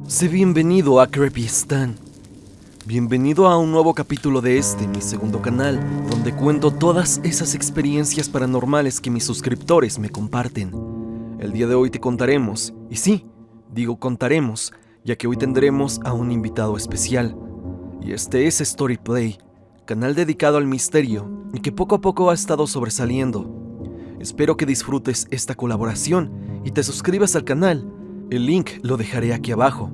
Sé bienvenido a Creepystan. Bienvenido a un nuevo capítulo de mi segundo canal, donde cuento todas esas experiencias paranormales que mis suscriptores me comparten. El día de hoy te contaremos, y sí, digo contaremos, ya que hoy tendremos a un invitado especial. Y este es Storyplay, canal dedicado al misterio y que poco a poco ha estado sobresaliendo. Espero que disfrutes esta colaboración y te suscribas al canal. El link lo dejaré aquí abajo.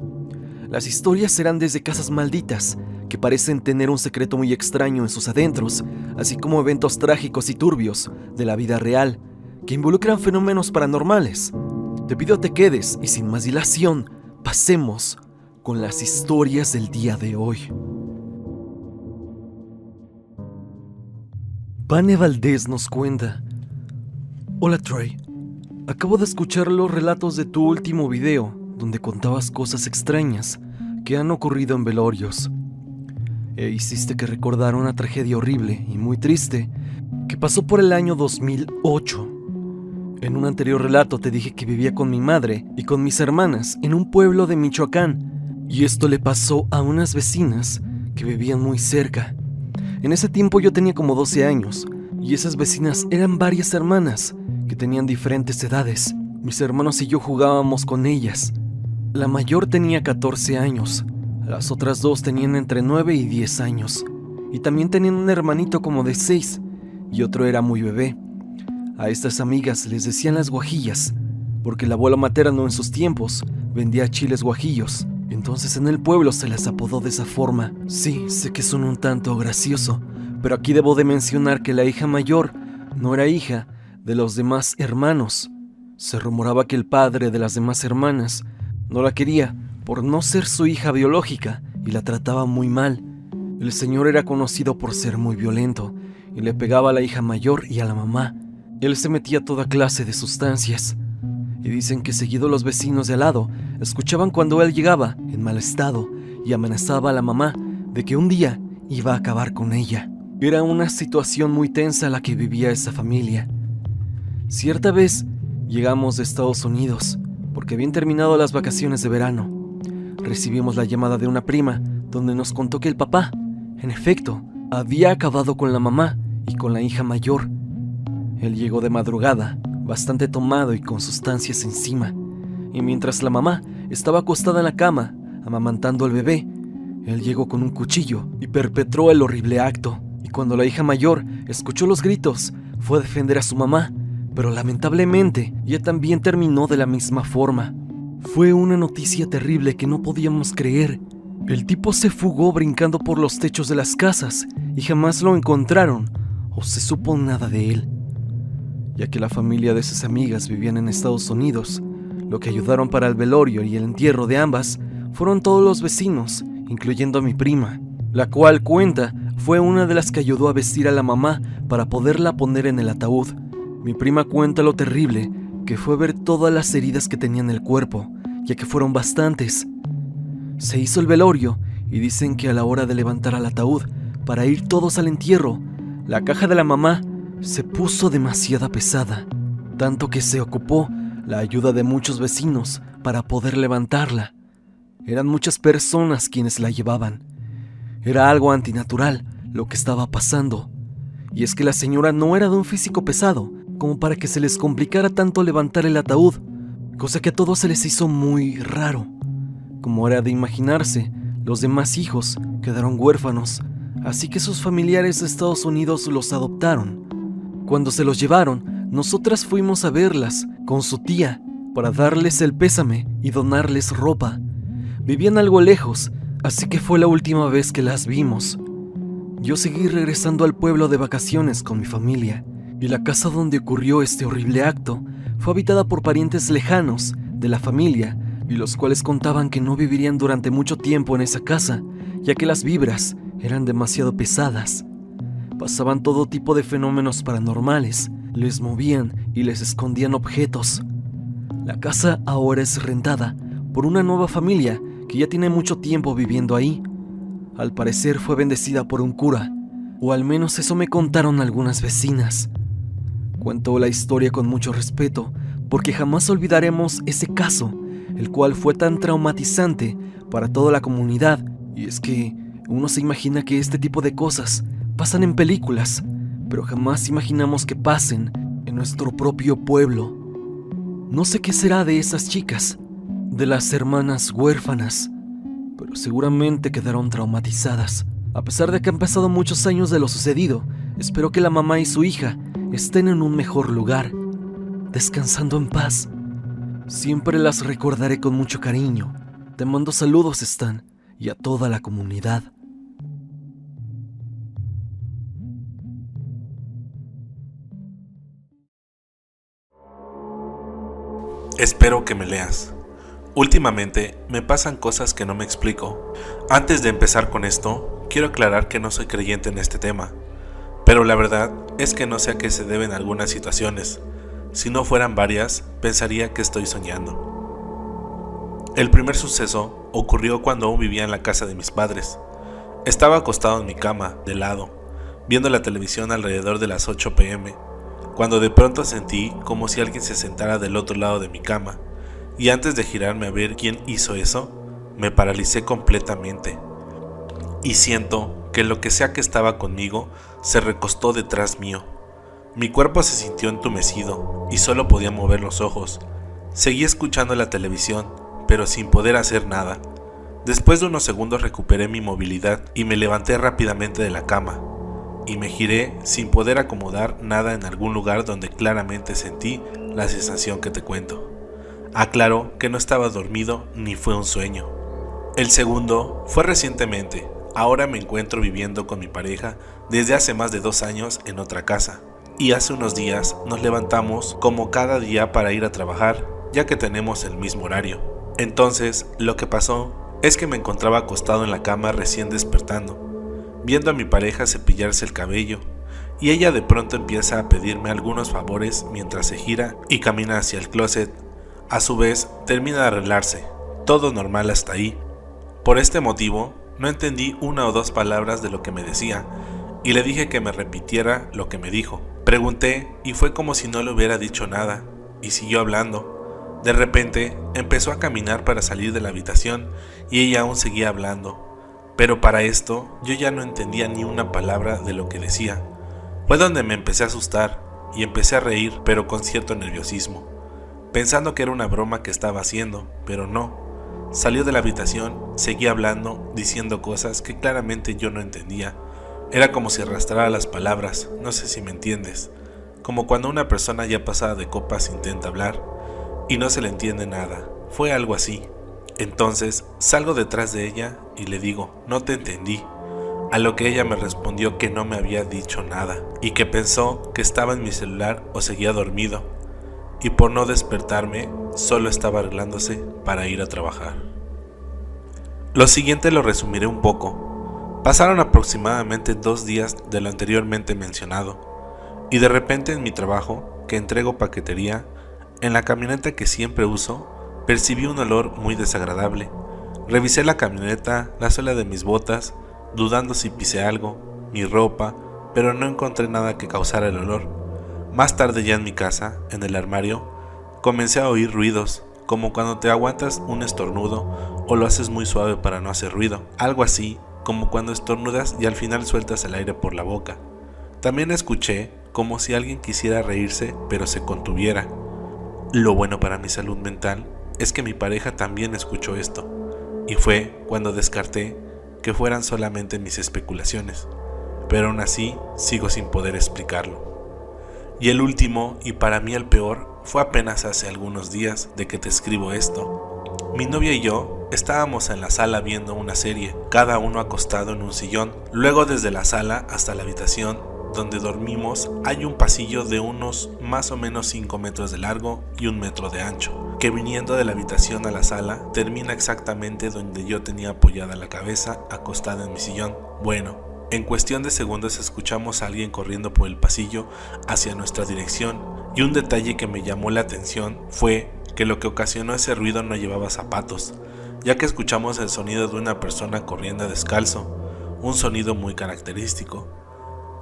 Las historias serán desde casas malditas, que parecen tener un secreto muy extraño en sus adentros, así como eventos trágicos y turbios de la vida real, que involucran fenómenos paranormales. Te pido te quedes y sin más dilación, pasemos con las historias del día de hoy. Vane Valdés nos cuenta: Hola Trey, acabo de escuchar los relatos de tu último video, donde contabas cosas extrañas que han ocurrido en velorios. Hiciste que recordara una tragedia horrible y muy triste que pasó por el año 2008. En un anterior relato te dije que vivía con mi madre y con mis hermanas en un pueblo de Michoacán, y esto le pasó a unas vecinas que vivían muy cerca. En ese tiempo yo tenía como 12 años, y esas vecinas eran varias hermanas que tenían diferentes edades. Mis hermanos y yo jugábamos con ellas. La mayor tenía 14 años, las otras dos tenían entre 9 y 10 años, y también tenían un hermanito como de 6, y otro era muy bebé. A estas amigas les decían las guajillas, porque el abuelo materno en sus tiempos vendía chiles guajillos, entonces en el pueblo se las apodó de esa forma. Sí, sé que son un tanto gracioso, pero aquí debo de mencionar que la hija mayor no era hija de los demás hermanos. Se rumoraba que el padre de las demás hermanas no la quería por no ser su hija biológica y la trataba muy mal. El señor era conocido por ser muy violento y le pegaba a la hija mayor y a la mamá. Él se metía a toda clase de sustancias, y dicen que seguido los vecinos de al lado escuchaban cuando él llegaba en mal estado y amenazaba a la mamá de que un día iba a acabar con ella. Era una situación muy tensa la que vivía esa familia. Cierta vez llegamos de Estados Unidos porque habían terminado las vacaciones de verano. Recibimos la llamada de una prima donde nos contó que el papá, en efecto, había acabado con la mamá y con la hija mayor. Él llegó de madrugada, bastante tomado y con sustancias encima, y mientras la mamá estaba acostada en la cama, amamantando al bebé, él llegó con un cuchillo y perpetró el horrible acto. Y cuando la hija mayor escuchó los gritos, fue a defender a su mamá, pero lamentablemente ella también terminó de la misma forma. Fue una noticia terrible que no podíamos creer. El tipo se fugó brincando por los techos de las casas y jamás lo encontraron o se supo nada de él. Ya que la familia de esas amigas vivían en Estados Unidos, lo que ayudaron para el velorio y el entierro de ambas fueron todos los vecinos, incluyendo a mi prima, la cual cuenta fue una de las que ayudó a vestir a la mamá para poderla poner en el ataúd. Mi prima cuenta lo terrible que fue ver todas las heridas que tenía en el cuerpo, ya que fueron bastantes. Se hizo el velorio y dicen que a la hora de levantar al ataúd para ir todos al entierro, la caja de la mamá se puso demasiado pesada, tanto que se ocupó la ayuda de muchos vecinos para poder levantarla. Eran muchas personas quienes la llevaban. Era algo antinatural lo que estaba pasando, y es que la señora no era de un físico pesado como para que se les complicara tanto levantar el ataúd, cosa que a todos se les hizo muy raro. Como era de imaginarse, los demás hijos quedaron huérfanos, así que sus familiares de Estados Unidos los adoptaron. Cuando se los llevaron, nosotras fuimos a verlas con su tía para darles el pésame y donarles ropa. Vivían algo lejos, así que fue la última vez que las vimos. Yo seguí regresando al pueblo de vacaciones con mi familia, y la casa donde ocurrió este horrible acto fue habitada por parientes lejanos de la familia, y los cuales contaban que no vivirían durante mucho tiempo en esa casa, ya que las vibras eran demasiado pesadas. Pasaban todo tipo de fenómenos paranormales, les movían y les escondían objetos. La casa ahora es rentada por una nueva familia que ya tiene mucho tiempo viviendo ahí. Al parecer fue bendecida por un cura, o al menos eso me contaron algunas vecinas. Cuento la historia con mucho respeto, porque jamás olvidaremos ese caso el cual fue tan traumatizante para toda la comunidad. Y es que uno se imagina que este tipo de cosas pasan en películas, pero jamás imaginamos que pasen en nuestro propio pueblo. No sé qué será de esas chicas, de las hermanas huérfanas, pero seguramente quedaron traumatizadas. A pesar de que han pasado muchos años de lo sucedido, espero que la mamá y su hija estén en un mejor lugar, descansando en paz. Siempre las recordaré con mucho cariño. Te mando saludos, Stan, y a toda la comunidad. Espero que me leas. Últimamente me pasan cosas que no me explico. Antes de empezar con esto, quiero aclarar que no soy creyente en este tema, pero la verdad es que no sé a qué se deben algunas situaciones. Si no fueran varias, pensaría que estoy soñando. El primer suceso ocurrió cuando aún vivía en la casa de mis padres. Estaba acostado en mi cama, de lado, viendo la televisión alrededor de las 8 p.m., cuando de pronto sentí como si alguien se sentara del otro lado de mi cama, y antes de girarme a ver quién hizo eso, me paralicé completamente. Y siento que lo que sea que estaba conmigo se recostó detrás mío. Mi cuerpo se sintió entumecido y solo podía mover los ojos. Seguí escuchando la televisión, pero sin poder hacer nada. Después de unos segundos recuperé mi movilidad y me levanté rápidamente de la cama. Y me giré sin poder acomodar nada en algún lugar donde claramente sentí la sensación que te cuento. Aclaro que no estaba dormido ni fue un sueño. El segundo fue recientemente. Ahora me encuentro viviendo con mi pareja desde hace más de 2 años en otra casa. Y hace unos días nos levantamos como cada día para ir a trabajar, ya que tenemos el mismo horario. Entonces, lo que pasó es que me encontraba acostado en la cama recién despertando, viendo a mi pareja cepillarse el cabello, y ella de pronto empieza a pedirme algunos favores mientras se gira y camina hacia el closet. A su vez, termina de arreglarse. Todo normal hasta ahí. Por este motivo, no entendí 1 o 2 palabras de lo que me decía, y le dije que me repitiera lo que me dijo. Pregunté y fue como si no le hubiera dicho nada, y siguió hablando. De repente, empezó a caminar para salir de la habitación, y ella aún seguía hablando. Pero para esto, yo ya no entendía ni una palabra de lo que decía. Fue donde me empecé a asustar, y empecé a reír, pero con cierto nerviosismo, pensando que era una broma que estaba haciendo, pero no. Salió de la habitación, seguía hablando, diciendo cosas que claramente yo no entendía. Era como si arrastrara las palabras, no sé si me entiendes. Como cuando una persona ya pasada de copas intenta hablar y no se le entiende nada. Fue algo así. Entonces salgo detrás de ella y le digo, no te entendí. A lo que ella me respondió que no me había dicho nada y que pensó que estaba en mi celular o seguía dormido. Y por no despertarme, solo estaba arreglándose para ir a trabajar. Lo siguiente lo resumiré un poco. Pasaron aproximadamente 2 días de lo anteriormente mencionado, y de repente en mi trabajo, que entrego paquetería, en la camioneta que siempre uso, percibí un olor muy desagradable. Revisé la camioneta, la suela de mis botas, dudando si pisé algo, mi ropa, pero no encontré nada que causara el olor. Más tarde ya en mi casa, en el armario, comencé a oír ruidos, como cuando te aguantas un estornudo o lo haces muy suave para no hacer ruido. Algo así, como cuando estornudas y al final sueltas el aire por la boca. También escuché como si alguien quisiera reírse pero se contuviera. Lo bueno para mi salud mental es que mi pareja también escuchó esto, y fue cuando descarté que fueran solamente mis especulaciones, pero aún así sigo sin poder explicarlo. Y el último, y para mí el peor, fue apenas hace algunos días de que te escribo esto. Mi novia y yo estábamos en la sala viendo una serie, cada uno acostado en un sillón. Luego desde la sala hasta la habitación donde dormimos hay un pasillo de unos más o menos 5 metros de largo y 1 metro de ancho, que viniendo de la habitación a la sala termina exactamente donde yo tenía apoyada la cabeza acostada en mi sillón. Bueno, en cuestión de segundos escuchamos a alguien corriendo por el pasillo hacia nuestra dirección, y un detalle que me llamó la atención fue que lo que ocasionó ese ruido no llevaba zapatos, ya que escuchamos el sonido de una persona corriendo descalzo, un sonido muy característico,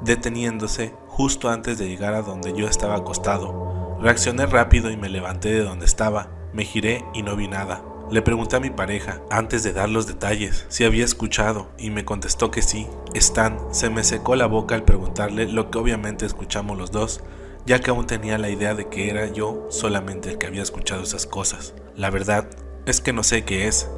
deteniéndose justo antes de llegar a donde yo estaba acostado. Reaccioné rápido y me levanté de donde estaba, me giré y no vi nada. Le pregunté a mi pareja, antes de dar los detalles, si había escuchado y me contestó que sí. Stan se me secó la boca al preguntarle lo que obviamente escuchamos los dos, ya que aún tenía la idea de que era yo solamente el que había escuchado esas cosas. La verdad es que no sé qué es.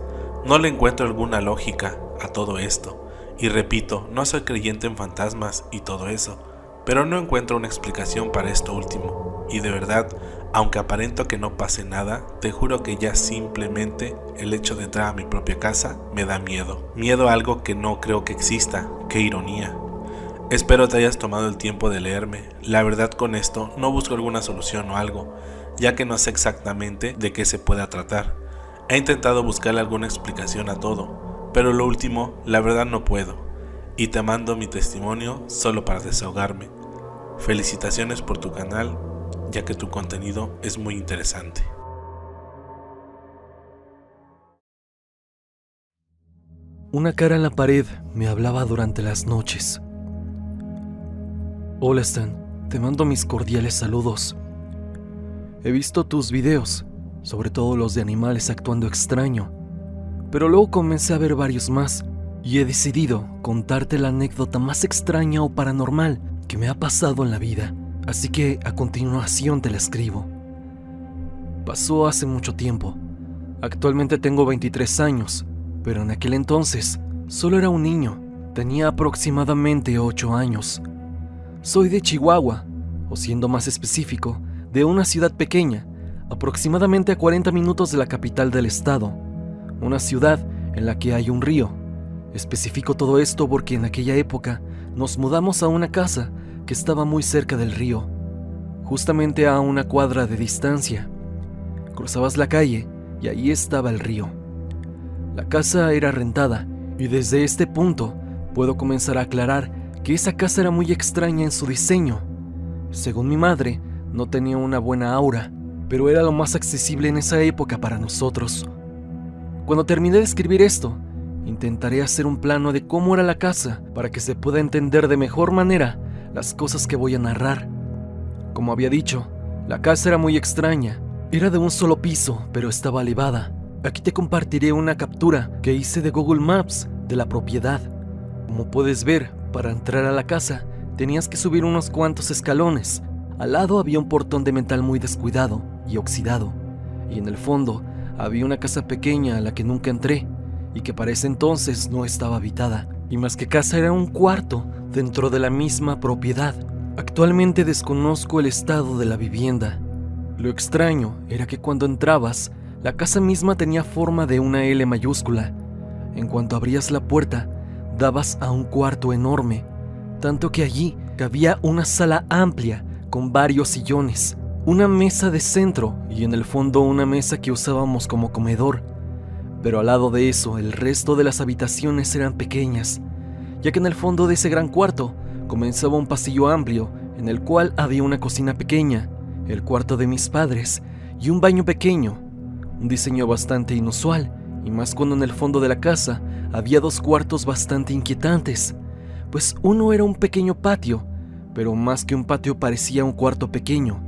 No le encuentro alguna lógica a todo esto. Y repito, no soy creyente en fantasmas y todo eso, pero no encuentro una explicación para esto último. Y de verdad, aunque aparento que no pase nada, te juro que ya simplemente el hecho de entrar a mi propia casa me da miedo. Miedo a algo que no creo que exista. ¡Qué ironía! Espero te hayas tomado el tiempo de leerme. La verdad, con esto no busco alguna solución o algo, ya que no sé exactamente de qué se pueda tratar. He intentado buscarle alguna explicación a todo, pero lo último, la verdad no puedo. Y te mando mi testimonio solo para desahogarme. Felicitaciones por tu canal, ya que tu contenido es muy interesante. Una cara en la pared me hablaba durante las noches. Hola Stan, te mando mis cordiales saludos. He visto tus videos, sobre todo los de animales actuando extraño, pero luego comencé a ver varios más y he decidido contarte la anécdota más extraña o paranormal que me ha pasado en la vida, así que a continuación te la escribo. Pasó hace mucho tiempo. Actualmente tengo 23 años, pero en aquel entonces solo era un niño, tenía aproximadamente 8 años. Soy de Chihuahua, o siendo más específico, de una ciudad pequeña, aproximadamente a 40 minutos de la capital del estado, una ciudad en la que hay un río. Especifico todo esto porque en aquella época nos mudamos a una casa que estaba muy cerca del río, justamente a una cuadra de distancia. Cruzabas la calle y ahí estaba el río. La casa era rentada y desde este punto puedo comenzar a aclarar que esa casa era muy extraña en su diseño. Según mi madre, no tenía una buena aura, pero era lo más accesible en esa época para nosotros. Cuando terminé de escribir esto, intentaré hacer un plano de cómo era la casa para que se pueda entender de mejor manera las cosas que voy a narrar. Como había dicho, la casa era muy extraña. Era de un solo piso, pero estaba elevada. Aquí te compartiré una captura que hice de Google Maps de la propiedad. Como puedes ver, para entrar a la casa tenías que subir unos cuantos escalones. Al lado había un portón de metal muy descuidado y oxidado, y en el fondo había una casa pequeña a la que nunca entré y que para ese entonces no estaba habitada, y más que casa era un cuarto dentro de la misma propiedad. Actualmente desconozco el estado de la vivienda. Lo extraño era que cuando entrabas, la casa misma tenía forma de una L mayúscula. En cuanto abrías la puerta, dabas a un cuarto enorme, tanto que allí cabía una sala amplia con varios sillones, una mesa de centro y en el fondo una mesa que usábamos como comedor. Pero al lado de eso, el resto de las habitaciones eran pequeñas, ya que en el fondo de ese gran cuarto comenzaba un pasillo amplio en el cual había una cocina pequeña, el cuarto de mis padres y un baño pequeño, un diseño bastante inusual, y más cuando en el fondo de la casa había dos cuartos bastante inquietantes, pues uno era un pequeño patio, pero más que un patio parecía un cuarto pequeño.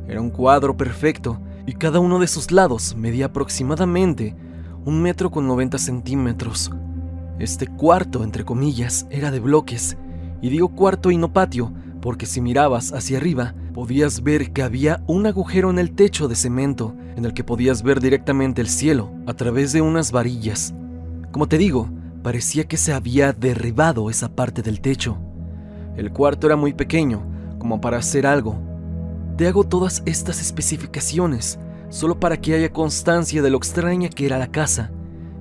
Era un cuadro perfecto y cada uno de sus lados medía aproximadamente 1,90 centímetros. Este cuarto, entre comillas, era de bloques, y digo cuarto y no patio, porque si mirabas hacia arriba podías ver que había un agujero en el techo de cemento en el que podías ver directamente el cielo a través de unas varillas. Como te digo, parecía que se había derribado esa parte del techo. El cuarto era muy pequeño, como para hacer algo. Te hago todas estas especificaciones solo para que haya constancia de lo extraña que era la casa,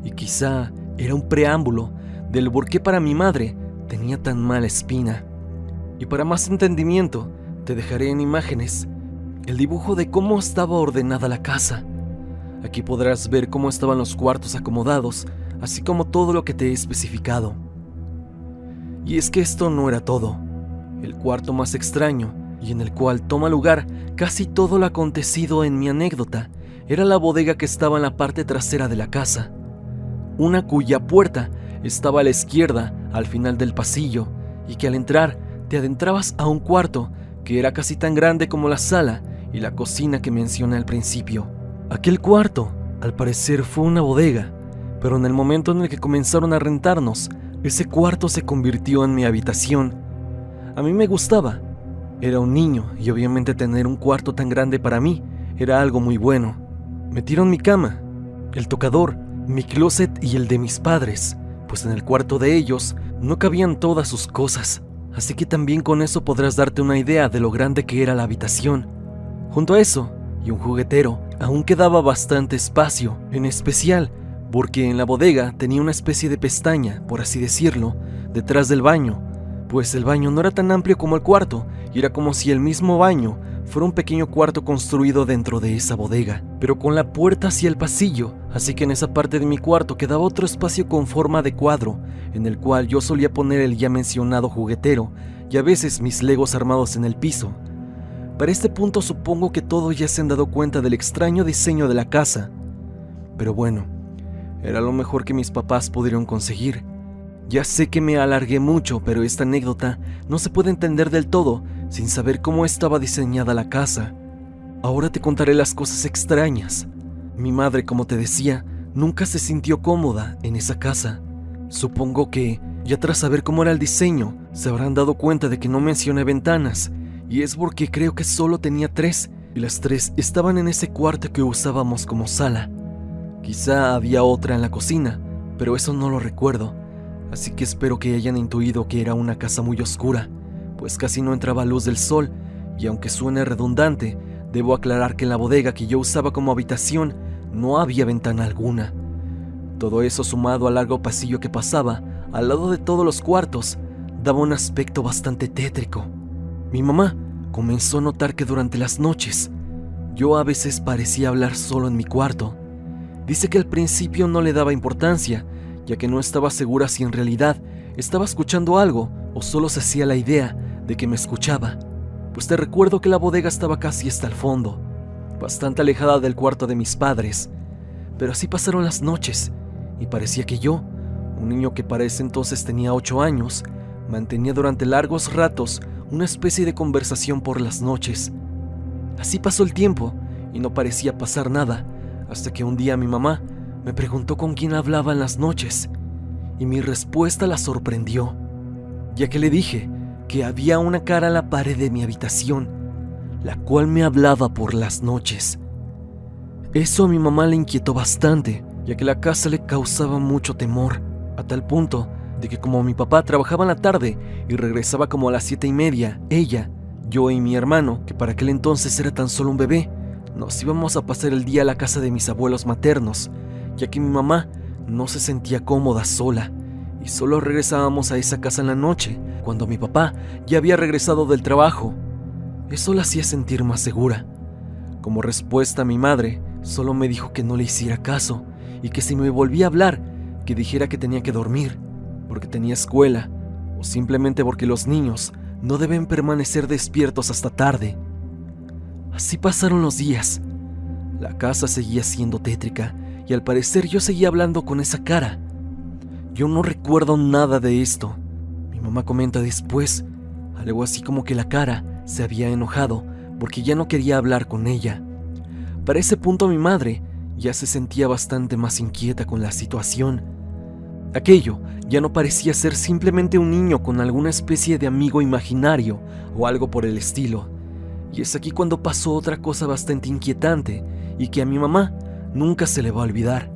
y quizá era un preámbulo del por qué para mi madre tenía tan mala espina. Y para más entendimiento, te dejaré en imágenes el dibujo de cómo estaba ordenada la casa. Aquí podrás ver cómo estaban los cuartos acomodados, así como todo lo que te he especificado. Y es que esto no era todo. El cuarto más extraño, y en el cual toma lugar casi todo lo acontecido en mi anécdota, era la bodega que estaba en la parte trasera de la casa, una cuya puerta estaba a la izquierda, al final del pasillo, y que al entrar te adentrabas a un cuarto que era casi tan grande como la sala y la cocina que mencioné al principio. Aquel cuarto Al parecer fue una bodega, pero en el momento en el que comenzaron a rentarnos, ese cuarto se convirtió en mi habitación. A mí me gustaba. Era un niño y obviamente tener un cuarto tan grande para mí era algo muy bueno. Metieron mi cama, el tocador, mi closet y el de mis padres, pues en el cuarto de ellos no cabían todas sus cosas, así que también con eso podrás darte una idea de lo grande que era la habitación. Junto a eso, y un juguetero, aún quedaba bastante espacio, en especial porque en la bodega tenía una especie de pestaña, por así decirlo, detrás del baño, pues el baño no era tan amplio como el cuarto, y era como si el mismo baño fuera un pequeño cuarto construido dentro de esa bodega, pero con la puerta hacia el pasillo, así que en esa parte de mi cuarto quedaba otro espacio con forma de cuadro, en el cual yo solía poner el ya mencionado juguetero, y a veces mis legos armados en el piso. Para este punto supongo que todos ya se han dado cuenta del extraño diseño de la casa, pero bueno, era lo mejor que mis papás pudieron conseguir. Ya sé que me alargué mucho, pero esta anécdota no se puede entender del todo sin saber cómo estaba diseñada la casa. Ahora te contaré las cosas extrañas. Mi madre, como te decía, nunca se sintió cómoda en esa casa. Supongo que, ya tras saber cómo era el diseño, se habrán dado cuenta de que no mencioné ventanas, y es porque creo que solo tenía 3, y las 3 estaban en ese cuarto que usábamos como sala. Quizá había otra en la cocina, pero eso no lo recuerdo. Así que espero que hayan intuido que era una casa muy oscura, pues casi no entraba luz del sol, y aunque suene redundante, debo aclarar que en la bodega que yo usaba como habitación no había ventana alguna. Todo eso sumado al largo pasillo que pasaba, al lado de todos los cuartos, daba un aspecto bastante tétrico. Mi mamá comenzó a notar que durante las noches, yo a veces parecía hablar solo en mi cuarto. Dice que al principio no le daba importancia, ya que no estaba segura si en realidad estaba escuchando algo o solo se hacía la idea de que me escuchaba, pues te recuerdo que la bodega estaba casi hasta el fondo, bastante alejada del cuarto de mis padres. Pero así pasaron las noches y parecía que yo, un niño que para ese entonces tenía 8 años, mantenía durante largos ratos una especie de conversación por las noches. Así pasó el tiempo y no parecía pasar nada, hasta que un día mi mamá me preguntó con quién hablaba en las noches, y mi respuesta la sorprendió, ya que le dije que había una cara en la pared de mi habitación, la cual me hablaba por las noches. Eso a mi mamá le inquietó bastante, ya que la casa le causaba mucho temor, a tal punto de que como mi papá trabajaba en la tarde y regresaba como a las 7:30, ella, yo y mi hermano, que para aquel entonces era tan solo un bebé, nos íbamos a pasar el día a la casa de mis abuelos maternos, ya que mi mamá no se sentía cómoda sola, y solo regresábamos a esa casa en la noche, cuando mi papá ya había regresado del trabajo. Eso la hacía sentir más segura. Como respuesta, mi madre solo me dijo que no le hiciera caso, y que si me volvía a hablar, que dijera que tenía que dormir, porque tenía escuela, o simplemente porque los niños no deben permanecer despiertos hasta tarde. Así pasaron los días. La casa seguía siendo tétrica, y al parecer yo seguía hablando con esa cara. Yo no recuerdo nada de esto. Mi mamá comenta después, algo así como que la cara se había enojado porque ya no quería hablar con ella. Para ese punto mi madre ya se sentía bastante más inquieta con la situación. Aquello ya no parecía ser simplemente un niño con alguna especie de amigo imaginario o algo por el estilo. Y es aquí cuando pasó otra cosa bastante inquietante y que a mi mamá nunca se le va a olvidar,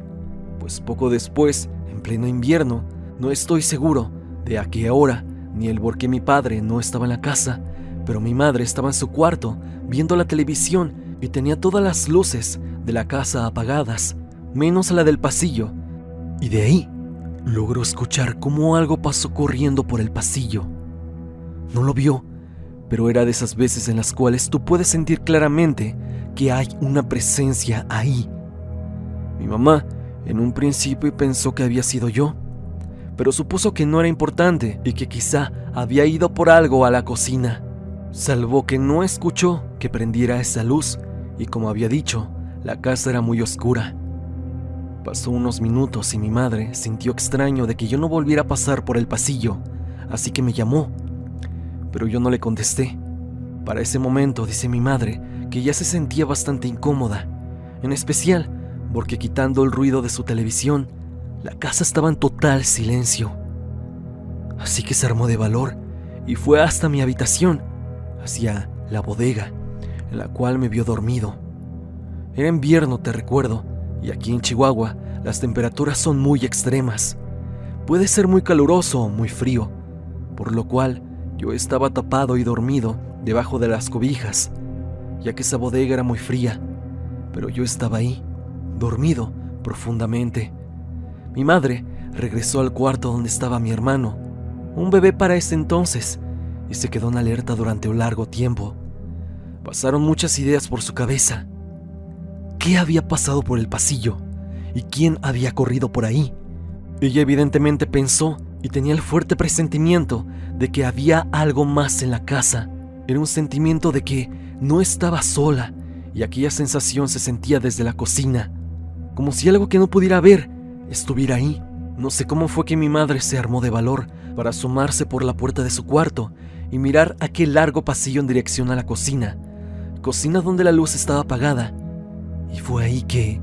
pues poco después, en pleno invierno, no estoy seguro de a qué hora ni el por qué mi padre no estaba en la casa, pero mi madre estaba en su cuarto viendo la televisión y tenía todas las luces de la casa apagadas, menos la del pasillo, y de ahí logró escuchar cómo algo pasó corriendo por el pasillo. No lo vio, pero era de esas veces en las cuales tú puedes sentir claramente que hay una presencia ahí. Mi mamá en un principio pensó que había sido yo, pero supuso que no era importante y que quizá había ido por algo a la cocina, salvo que no escuchó que prendiera esa luz y, como había dicho, la casa era muy oscura. Pasó unos minutos y mi madre sintió extraño de que yo no volviera a pasar por el pasillo, así que me llamó, pero yo no le contesté. Para ese momento, dice mi madre, que ya se sentía bastante incómoda, en especial porque quitando el ruido de su televisión, la casa estaba en total silencio. Así que se armó de valor y fue hasta mi habitación, hacia la bodega, en la cual me vio dormido. Era invierno, te recuerdo, y aquí en Chihuahua las temperaturas son muy extremas. Puede ser muy caluroso o muy frío, por lo cual yo estaba tapado y dormido debajo de las cobijas, ya que esa bodega era muy fría, pero yo estaba ahí, dormido profundamente. Mi madre regresó al cuarto donde estaba mi hermano, un bebé para ese entonces, y se quedó en alerta durante un largo tiempo. Pasaron muchas ideas por su cabeza. ¿Qué había pasado por el pasillo? ¿Y quién había corrido por ahí? Ella evidentemente pensó y tenía el fuerte presentimiento de que había algo más en la casa. Era un sentimiento de que no estaba sola, y aquella sensación se sentía desde la cocina, como si algo que no pudiera ver estuviera ahí. No sé cómo fue que mi madre se armó de valor para asomarse por la puerta de su cuarto y mirar aquel largo pasillo en dirección a la cocina donde la luz estaba apagada. Y fue ahí que,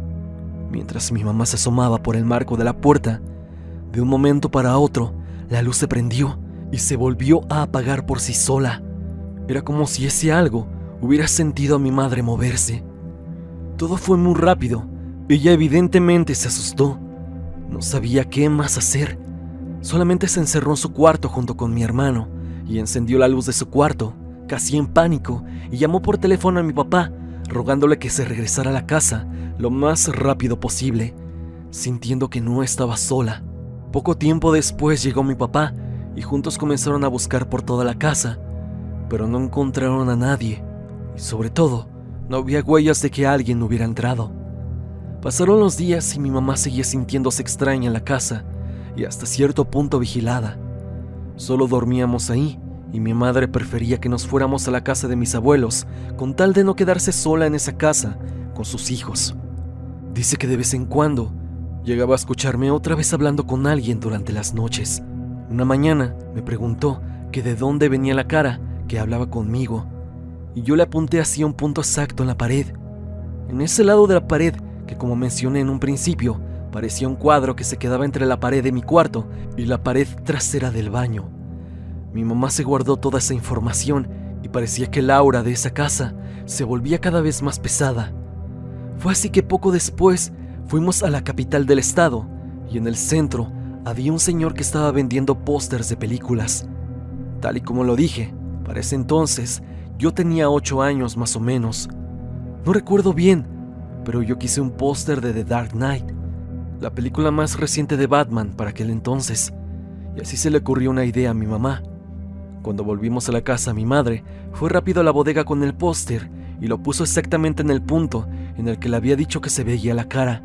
mientras mi mamá se asomaba por el marco de la puerta, de un momento para otro, la luz se prendió y se volvió a apagar por sí sola. Era como si ese algo hubiera sentido a mi madre moverse. Todo fue muy rápido. Ella evidentemente se asustó. No sabía qué más hacer. Solamente se encerró en su cuarto junto con mi hermano y encendió la luz de su cuarto, casi en pánico, y llamó por teléfono a mi papá, rogándole que se regresara a la casa lo más rápido posible, sintiendo que no estaba sola. Poco tiempo después llegó mi papá y juntos comenzaron a buscar por toda la casa, pero no encontraron a nadie, y sobre todo, no había huellas de que alguien hubiera entrado. Pasaron los días y mi mamá seguía sintiéndose extraña en la casa y hasta cierto punto vigilada. Solo dormíamos ahí y mi madre prefería que nos fuéramos a la casa de mis abuelos con tal de no quedarse sola en esa casa con sus hijos. Dice que de vez en cuando llegaba a escucharme otra vez hablando con alguien durante las noches. Una mañana me preguntó que de dónde venía la cara que hablaba conmigo, y yo le apunté hacia un punto exacto en la pared. En ese lado de la pared, que como mencioné en un principio, parecía un cuadro que se quedaba entre la pared de mi cuarto y la pared trasera del baño. Mi mamá se guardó toda esa información y parecía que el aura de esa casa se volvía cada vez más pesada. Fue así que poco después fuimos a la capital del estado y en el centro había un señor que estaba vendiendo pósters de películas. Tal y como lo dije, para ese entonces yo tenía 8 años más o menos. No recuerdo bien, pero yo quise un póster de The Dark Knight, la película más reciente de Batman para aquel entonces, y así se le ocurrió una idea a mi mamá. Cuando volvimos a la casa, mi madre fue rápido a la bodega con el póster y lo puso exactamente en el punto en el que le había dicho que se veía la cara.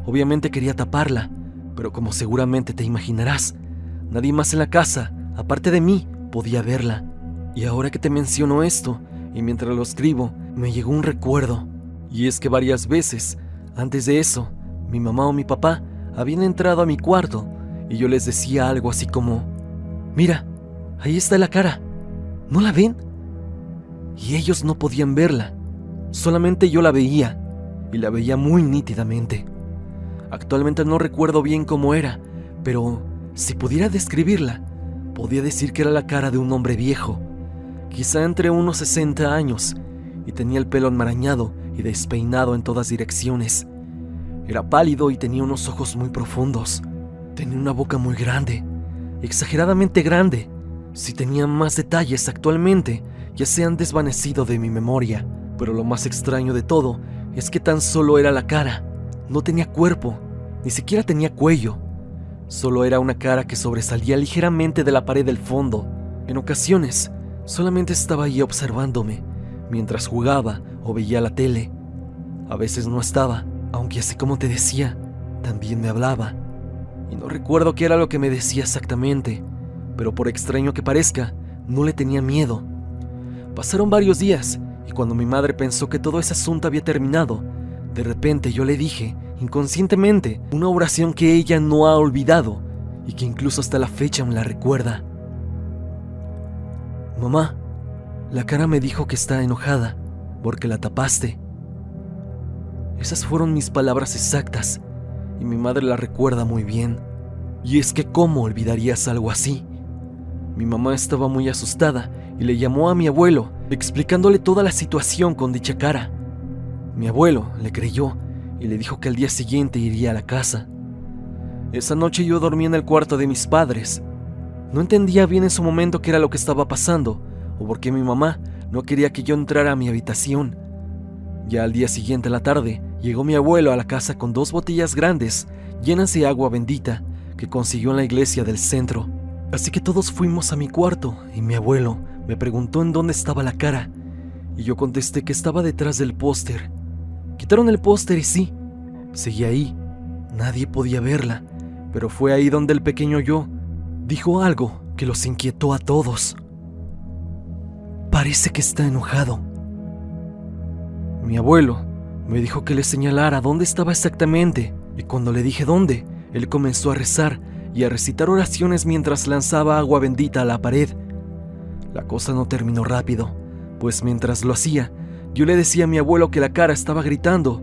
Obviamente quería taparla, pero como seguramente te imaginarás, nadie más en la casa, aparte de mí, podía verla. Y ahora que te menciono esto, y mientras lo escribo, me llegó un recuerdo. Y es que varias veces, antes de eso, mi mamá o mi papá habían entrado a mi cuarto y yo les decía algo así como: mira, ahí está la cara, ¿no la ven? Y ellos no podían verla, solamente yo la veía, y la veía muy nítidamente. Actualmente no recuerdo bien cómo era, pero si pudiera describirla, podía decir que era la cara de un hombre viejo, quizá entre unos 60 años, y tenía el pelo enmarañado y despeinado en todas direcciones. Era pálido y tenía unos ojos muy profundos. Tenía una boca muy grande, exageradamente grande. Si tenía más detalles actualmente, ya se han desvanecido de mi memoria, pero lo más extraño de todo es que tan solo era la cara. No tenía cuerpo, ni siquiera tenía cuello. Solo era una cara que sobresalía ligeramente de la pared del fondo. En ocasiones, solamente estaba ahí observándome, mientras jugaba o veía la tele. A veces no estaba, aunque así como te decía, también me hablaba. Y no recuerdo qué era lo que me decía exactamente, pero por extraño que parezca, no le tenía miedo. Pasaron varios días, y cuando mi madre pensó que todo ese asunto había terminado, de repente yo le dije, inconscientemente, una oración que ella no ha olvidado, y que incluso hasta la fecha me la recuerda. Mamá, la cara me dijo que está enojada, porque la tapaste. Esas fueron mis palabras exactas, y mi madre la recuerda muy bien. Y es que ¿cómo olvidarías algo así? Mi mamá estaba muy asustada y le llamó a mi abuelo, explicándole toda la situación con dicha cara. Mi abuelo le creyó y le dijo que al día siguiente iría a la casa. Esa noche yo dormí en el cuarto de mis padres. No entendía bien en su momento qué era lo que estaba pasando o por qué mi mamá no quería que yo entrara a mi habitación. Ya al día siguiente a la tarde llegó mi abuelo a la casa con 2 botellas grandes llenas de agua bendita que consiguió en la iglesia del centro. Así que todos fuimos a mi cuarto y mi abuelo me preguntó en dónde estaba la cara y yo contesté que estaba detrás del póster. Quitaron el póster y sí, seguía ahí. Nadie podía verla, pero fue ahí donde el pequeño yo dijo algo que los inquietó a todos. Parece que está enojado. Mi abuelo me dijo que le señalara dónde estaba exactamente y cuando le dije dónde, él comenzó a rezar y a recitar oraciones mientras lanzaba agua bendita a la pared. La cosa no terminó rápido, pues mientras lo hacía, yo le decía a mi abuelo que la cara estaba gritando.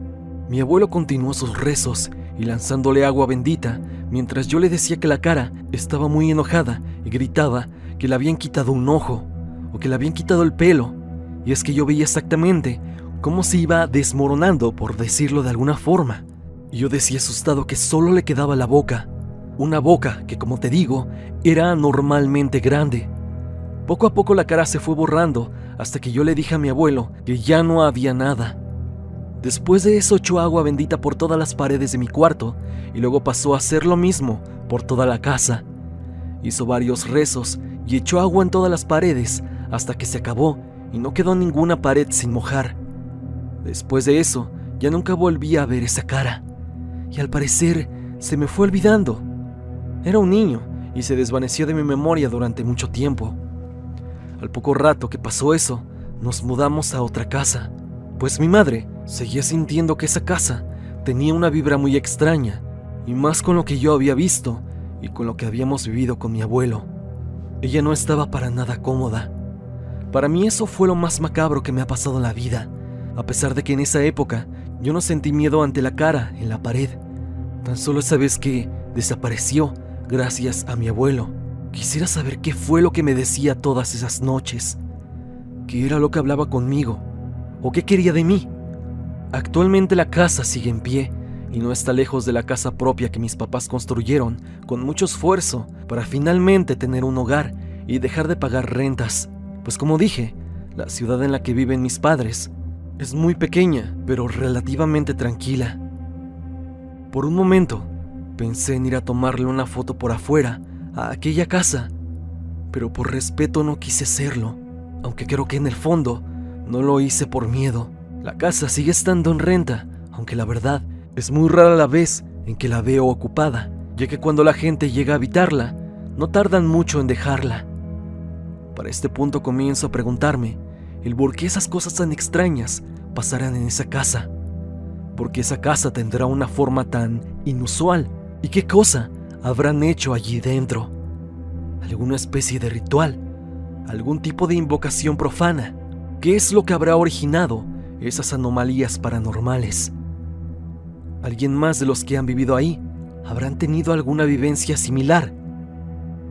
Mi abuelo continuó sus rezos y lanzándole agua bendita, mientras yo le decía que la cara estaba muy enojada y gritaba que le habían quitado un ojo o que le habían quitado el pelo. Y es que yo veía exactamente cómo se iba desmoronando, por decirlo de alguna forma. Y yo decía asustado que solo le quedaba la boca. Una boca que, como te digo, era anormalmente grande. Poco a poco la cara se fue borrando hasta que yo le dije a mi abuelo que ya no había nada. Después de eso echó agua bendita por todas las paredes de mi cuarto y luego pasó a hacer lo mismo por toda la casa. Hizo varios rezos y echó agua en todas las paredes hasta que se acabó y no quedó ninguna pared sin mojar. Después de eso ya nunca volví a ver esa cara y al parecer se me fue olvidando. Era un niño y se desvaneció de mi memoria durante mucho tiempo. Al poco rato que pasó eso, nos mudamos a otra casa, pues mi madre seguía sintiendo que esa casa tenía una vibra muy extraña, y más con lo que yo había visto y con lo que habíamos vivido con mi abuelo. Ella no estaba para nada cómoda. Para mí eso fue lo más macabro que me ha pasado en la vida, a pesar de que en esa época yo no sentí miedo ante la cara en la pared. Tan solo esa vez que desapareció gracias a mi abuelo. Quisiera saber qué fue lo que me decía todas esas noches. ¿Qué era lo que hablaba conmigo? ¿O qué quería de mí? Actualmente la casa sigue en pie y no está lejos de la casa propia que mis papás construyeron con mucho esfuerzo para finalmente tener un hogar y dejar de pagar rentas. Pues como dije, la ciudad en la que viven mis padres es muy pequeña, pero relativamente tranquila. Por un momento, pensé en ir a tomarle una foto por afuera a aquella casa, pero por respeto no quise hacerlo, aunque creo que en el fondo no lo hice por miedo. La casa sigue estando en renta, aunque la verdad es muy rara la vez en que la veo ocupada, ya que cuando la gente llega a habitarla, no tardan mucho en dejarla. Para este punto comienzo a preguntarme el por qué esas cosas tan extrañas pasarán en esa casa. ¿Por qué esa casa tendrá una forma tan inusual? ¿Y qué cosa habrán hecho allí dentro? ¿Alguna especie de ritual? ¿Algún tipo de invocación profana? ¿Qué es lo que habrá originado esas anomalías paranormales? ¿Alguien más de los que han vivido ahí habrán tenido alguna vivencia similar?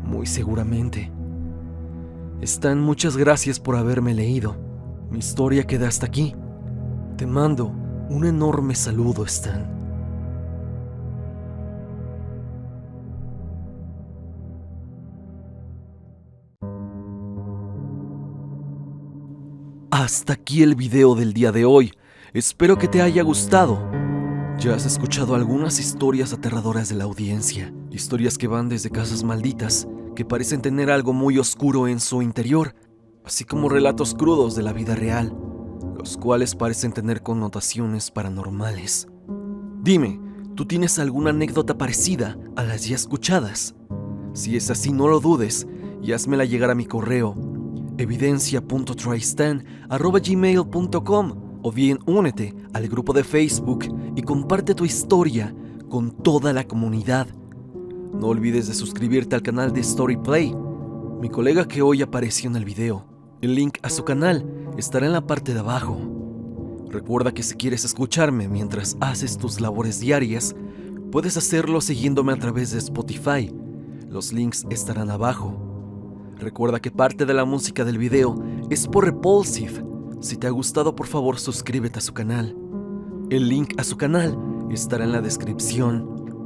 Muy seguramente. Stan, muchas gracias por haberme leído. Mi historia queda hasta aquí. Te mando un enorme saludo, Stan. Hasta aquí el video del día de hoy. Espero que te haya gustado. Ya has escuchado algunas historias aterradoras de la audiencia. Historias que van desde casas malditas, que parecen tener algo muy oscuro en su interior, así como relatos crudos de la vida real, los cuales parecen tener connotaciones paranormales. Dime, ¿tú tienes alguna anécdota parecida a las ya escuchadas? Si es así, no lo dudes y házmela llegar a mi correo evidencia.trystan@gmail.com o bien únete al grupo de Facebook y comparte tu historia con toda la comunidad. No olvides de suscribirte al canal de Storyplay, mi colega que hoy apareció en el video. El link a su canal estará en la parte de abajo. Recuerda que si quieres escucharme mientras haces tus labores diarias, puedes hacerlo siguiéndome a través de Spotify. Los links estarán abajo. Recuerda que parte de la música del video es por Repulsive. Si te ha gustado, por favor, suscríbete a su canal. El link a su canal estará en la descripción.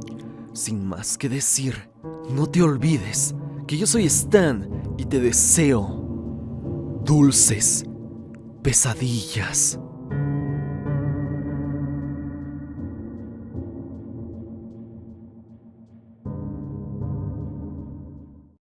Sin más que decir, no te olvides que yo soy Stan y te deseo dulces pesadillas.